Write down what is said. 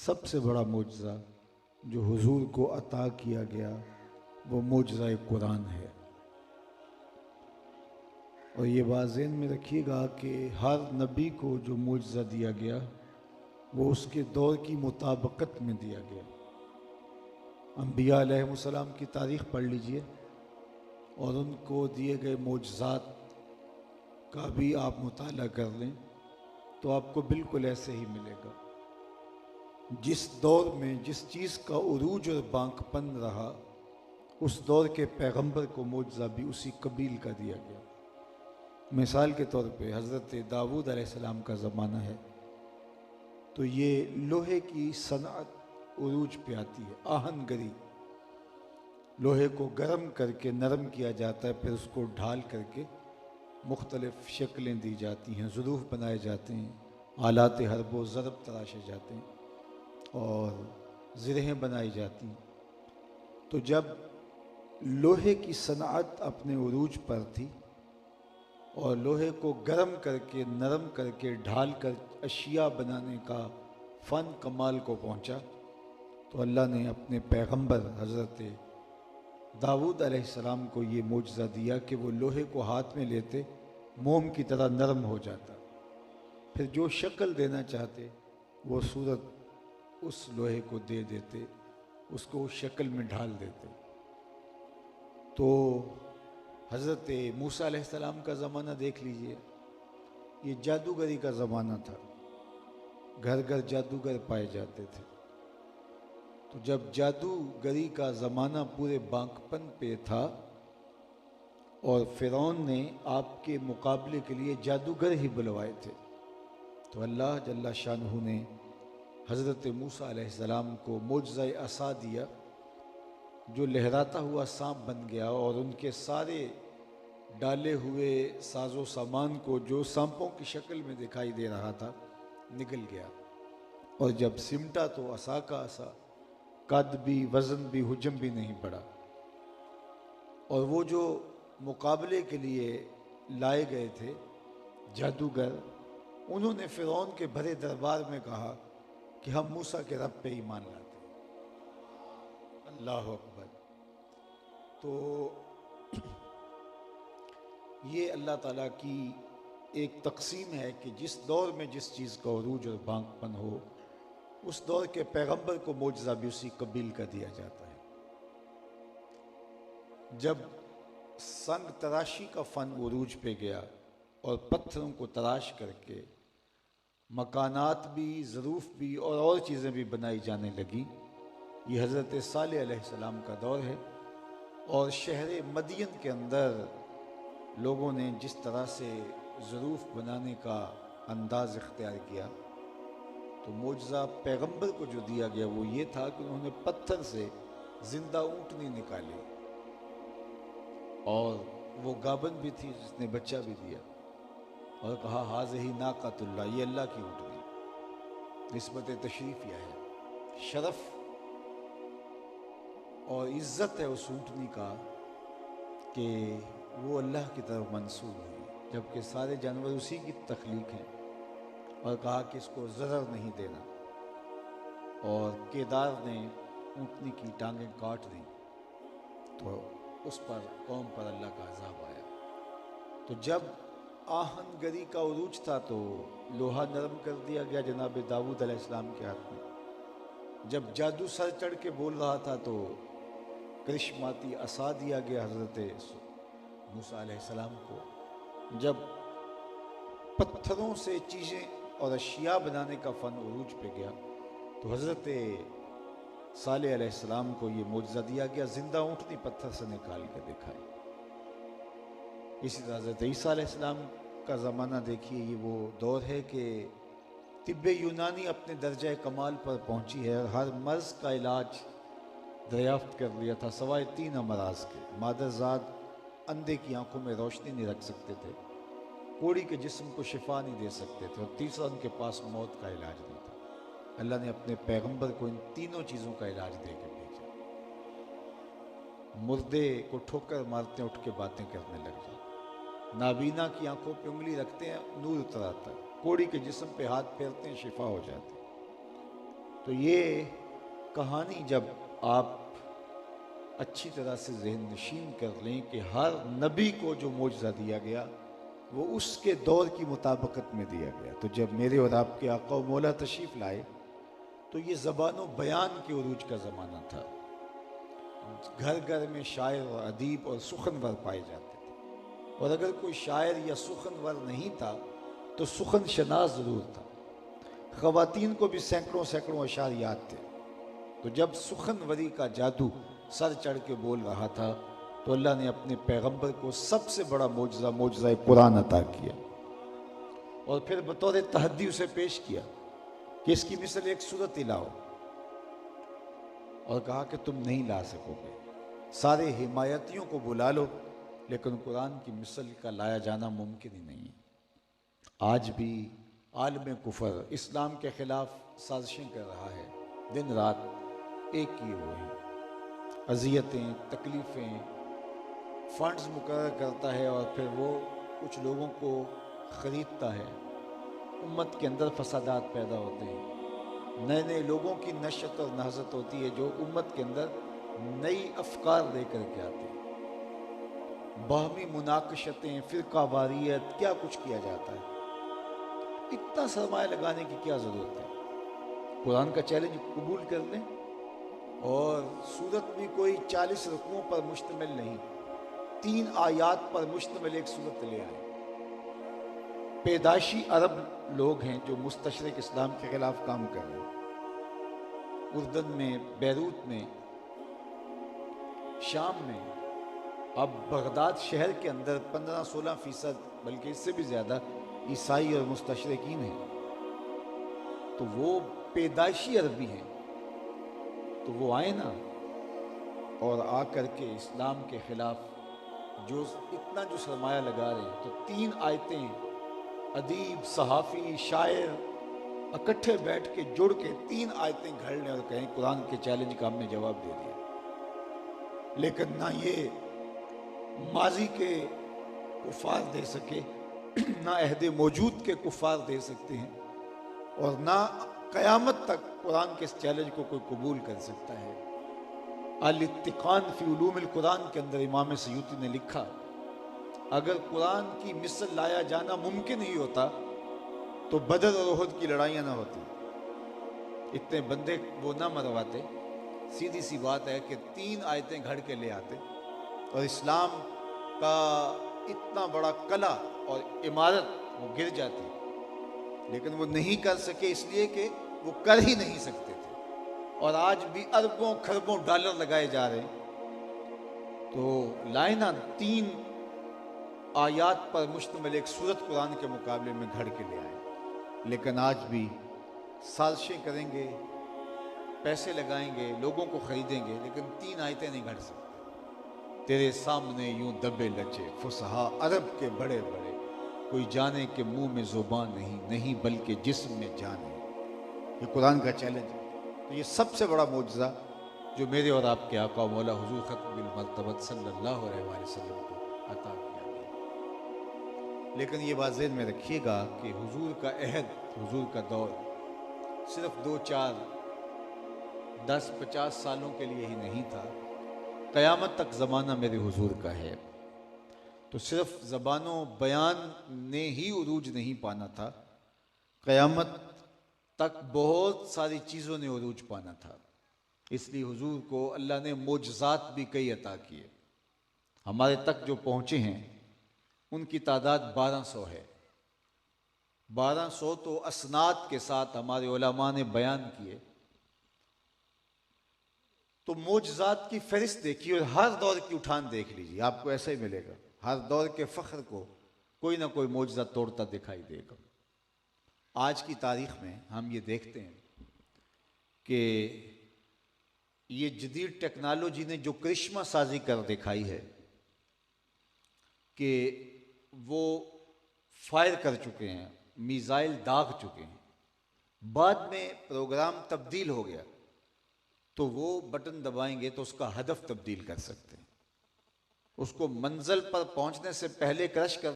سب سے بڑا معجزہ جو حضور کو عطا کیا گیا وہ معجزہ قرآن ہے۔ اور یہ بات ذہن میں رکھیے گا کہ ہر نبی کو جو معجزہ دیا گیا وہ اس کے دور کی مطابقت میں دیا گیا۔ انبیاء علیہ السلام کی تاریخ پڑھ لیجئے اور ان کو دیے گئے معجزات کا بھی آپ مطالعہ کر لیں تو آپ کو بالکل ایسے ہی ملے گا۔ جس دور میں جس چیز کا عروج اور بانک پن رہا اس دور کے پیغمبر کو معجزہ بھی اسی قبیل کا دیا گیا۔ مثال کے طور پہ حضرت داؤد علیہ السلام کا زمانہ ہے تو یہ لوہے کی صنعت عروج پہ آتی ہے۔ آہن گری، لوہے کو گرم کر کے نرم کیا جاتا ہے، پھر اس کو ڈھال کر کے مختلف شکلیں دی جاتی ہیں، ظروف بنائے جاتے ہیں، آلات حرب و ضرب تراشے جاتے ہیں اور زرہیں بنائی جاتی ہیں۔ تو جب لوہے کی صنعت اپنے عروج پر تھی اور لوہے کو گرم کر کے نرم کر کے ڈھال کر اشیاء بنانے کا فن کمال کو پہنچا تو اللہ نے اپنے پیغمبر حضرت داؤد علیہ السلام کو یہ معجزہ دیا کہ وہ لوہے کو ہاتھ میں لیتے موم کی طرح نرم ہو جاتا، پھر جو شکل دینا چاہتے وہ صورت اس لوہے کو دے دیتے، اس کو اس شکل میں ڈھال دیتے۔ تو حضرت موسیٰ علیہ السلام کا زمانہ دیکھ لیجئے، یہ جادوگری کا زمانہ تھا، گھر گھر جادوگر پائے جاتے تھے۔ تو جب جادوگری کا زمانہ پورے بانکپن پہ تھا اور فرعون نے آپ کے مقابلے کے لیے جادوگر ہی بلوائے تھے تو اللہ جل شانہ نے حضرت موسیٰ علیہ السلام کو معجزہ عصا دیا جو لہراتا ہوا سانپ بن گیا اور ان کے سارے ڈالے ہوئے ساز و سامان کو جو سانپوں کی شکل میں دکھائی دے رہا تھا نگل گیا، اور جب سمٹا تو عصا کا عصا، قد بھی وزن بھی حجم بھی نہیں پڑا۔ اور وہ جو مقابلے کے لیے لائے گئے تھے جادوگر، انہوں نے فرعون کے بھرے دربار میں کہا کہ ہم موسیٰ کے رب پہ ایمان لاتے ہیں۔ اللہ اکبر۔ تو یہ اللہ تعالیٰ کی ایک تقسیم ہے کہ جس دور میں جس چیز کا عروج اور بانک پن ہو اس دور کے پیغمبر کو معجزہ بھی اسی قبیل کا دیا جاتا ہے۔ جب سنگ تراشی کا فن عروج پہ گیا اور پتھروں کو تراش کر کے مکانات بھی، ظروف بھی اور چیزیں بھی بنائی جانے لگی، یہ حضرت صالح علیہ السلام کا دور ہے۔ اور شہر مدین کے اندر لوگوں نے جس طرح سے ظروف بنانے کا انداز اختیار کیا تو معجزہ پیغمبر کو جو دیا گیا وہ یہ تھا کہ انہوں نے پتھر سے زندہ اونٹنی نکالی اور وہ گابن بھی تھی جس نے بچہ بھی دیا اور کہا ہاذہ ناقۃ اللہ، یہ اللہ کی اونٹنی، نسبت تشریفیہ ہے، شرف اور عزت ہے اس اونٹنی کا کہ وہ اللہ کی طرف منسوب ہوئی، جبکہ سارے جانور اسی کی تخلیق ہیں۔ اور کہا کہ اس کو ضرر نہیں دینا، اور کیدار نے اونٹنی کی ٹانگیں کاٹ دیں تو اس پر قوم پر اللہ کا عذاب آیا۔ تو جب آہن گری کا عروج تھا تو لوہا نرم کر دیا گیا جناب داؤد علیہ السلام کے ہاتھ میں۔ جب جادو سر چڑھ کے بول رہا تھا تو کرشماتی عصا دیا گیا حضرت موسیٰ علیہ السلام کو۔ جب پتھروں سے چیزیں اور اشیاء بنانے کا فن عروج پہ گیا تو حضرت صالح علیہ السلام کو یہ معجزہ دیا گیا، زندہ اونٹنی پتھر سے نکال کے دکھائی۔ اسی طرح حضرت عیسیٰ علیہ السلام کا زمانہ دیکھیے، یہ وہ دور ہے کہ طب یونانی اپنے درجہ کمال پر پہنچی ہے اور ہر مرض کا علاج دریافت کر لیا تھا سوائے 3 امراض کے۔ مادرزاد اندھے کی آنکھوں میں روشنی نہیں رکھ سکتے تھے، کوڑی کے جسم کو شفا نہیں دے سکتے تھے، اور تیسرا ان کے پاس موت کا علاج نہیں تھا۔ اللہ نے اپنے پیغمبر کو ان تینوں چیزوں کا علاج دے کے بھیجا۔ مردے کو ٹھوکر مارتے ہیں اٹھ کے باتیں کرنے لگ جاتے، نابینا کی آنکھوں پہ انگلی رکھتے ہیں نور اتر آتا ہے، کوڑی کے جسم پہ ہاتھ پھیرتے ہیں شفا ہو جاتی۔ تو یہ کہانی جب آپ اچھی طرح سے ذہن نشین کر لیں کہ ہر نبی کو جو معجزہ دیا گیا وہ اس کے دور کی مطابقت میں دیا گیا. تو جب میرے اور آپ کے آقا و مولا تشریف لائے تو یہ زبان و بیان کے عروج کا زمانہ تھا. گھر گھر میں شاعر اور ادیب اور سخنور پائے جاتے تھے، اور اگر کوئی شاعر یا سخنور نہیں تھا تو سخن شناس ضرور تھا. خواتین کو بھی سینکڑوں سینکڑوں اشعار یاد تھے. تو جب سخنوری کا جادو سر چڑھ کے بول رہا تھا تو اللہ نے اپنے پیغمبر کو سب سے بڑا معجزہ قرآن عطا کیا، اور پھر بطور تحدی اسے پیش کیا کہ اس کی مثل ایک سورت ہی لاؤ، اور کہا کہ تم نہیں لا سکو گے، سارے حمایتیوں کو بلا لو لیکن قرآن کی مثل کا لایا جانا ممکن ہی نہیں. آج بھی عالم کفر اسلام کے خلاف سازشیں کر رہا ہے، دن رات ایک کیے ہوئے ہیں. اذیتیں، تکلیفیں، فنڈز مقرر کرتا ہے اور پھر وہ کچھ لوگوں کو خریدتا ہے. امت کے اندر فسادات پیدا ہوتے ہیں، نئے نئے لوگوں کی نشت اور نہضت ہوتی ہے جو امت کے اندر نئی افکار لے کر کے آتے ہیں. باہمی مناقشتیں، فرقہ واریت، کیا کچھ کیا جاتا ہے. اتنا سرمایہ لگانے کی کیا ضرورت ہے؟ قرآن کا چیلنج قبول کر لیں، اور سورت بھی کوئی 40 رکوعوں پر مشتمل نہیں، 3 آیات پر مشتمل ایک سورت لے آئے. پیدائشی عرب لوگ ہیں جو مستشرق اسلام کے خلاف کام کر رہے ہیں. اردن میں، بیروت میں، شام میں، اب بغداد شہر کے اندر 15-16% بلکہ اس سے بھی زیادہ عیسائی اور مستشرقین ہیں. تو وہ پیدائشی عربی ہیں، تو وہ آئے نا، اور آ کر کے اسلام کے خلاف جو سرمایہ لگا رہے ہیں. تو 3 آیتیں ادیب، صحافی، شاعر اکٹھے بیٹھ کے جڑ کے 3 آیتیں گھڑ لیں اور کہیں قرآن کے چیلنج کا ہم نے جواب دے دیا. لیکن نہ یہ ماضی کے کفار دے سکے، نہ عہد موجود کے کفار دے سکتے ہیں، اور نہ قیامت تک قرآن کے اس چیلنج کو کوئی قبول کر سکتا ہے. الاتقان فی علوم القرآن کے اندر امام سیوطی نے لکھا، اگر قرآن کی مثل لایا جانا ممکن ہی ہوتا تو بدر اور احد کی لڑائیاں نہ ہوتی، اتنے بندے وہ نہ مرواتے. سیدھی سی بات ہے کہ 3 آیتیں گھڑ کے لے آتے اور اسلام کا اتنا بڑا قلعہ اور عمارت وہ گر جاتی. لیکن وہ نہیں کر سکے اس لیے کہ وہ کر ہی نہیں سکتے تھے. اور آج بھی اربوں کھربوں ڈالر لگائے جا رہے ہیں. تو لائنہ 3 آیات پر مشتمل ایک سورت قرآن کے مقابلے میں گھڑ کے لے آئے. لیکن آج بھی سازشیں کریں گے، پیسے لگائیں گے، لوگوں کو خریدیں گے، لیکن 3 آیتیں نہیں گھڑ سکتے. تیرے سامنے یوں دبے لچے فصحا عرب کے بڑے بڑے، کوئی جانے کہ منہ میں زبان نہیں بلکہ جسم میں جان ہے. یہ قرآن کا چیلنج ہے. تو یہ سب سے بڑا معجزہ جو میرے اور آپ کے آقا و مولا حضور ختم المرتبت صلی اللہ علیہ وآلہ وسلم کو عطا کیا گیا. لیکن یہ بات ذہن میں رکھیے گا کہ حضور کا عہد، حضور کا دور صرف 2-4 10-50 سالوں کے لیے ہی نہیں تھا. قیامت تک زمانہ میرے حضور کا ہے. تو صرف زبان و بیان نے ہی عروج نہیں پانا تھا، قیامت تک بہت ساری چیزوں نے عروج پانا تھا. اس لیے حضور کو اللہ نے معجزات بھی کئی عطا کیے. ہمارے تک جو پہنچے ہیں ان کی تعداد 1200 ہے. 1200 تو اسناد کے ساتھ ہمارے علماء نے بیان کیے. تو معجزات کی فہرست دیکھیے اور ہر دور کی اٹھان دیکھ لیجیے، آپ کو ایسا ہی ملے گا. ہر دور کے فخر کو کوئی نہ کوئی معجزہ توڑتا دکھائی دے گا. آج کی تاریخ میں ہم یہ دیکھتے ہیں کہ یہ جدید ٹیکنالوجی نے جو کرشمہ سازی کر دکھائی ہے کہ وہ فائر کر چکے ہیں، میزائل داغ چکے ہیں. بعد میں پروگرام تبدیل ہو گیا تو وہ بٹن دبائیں گے تو اس کا ہدف تبدیل کر سکتے ہیں. اس کو منزل پر پہنچنے سے پہلے کرش کر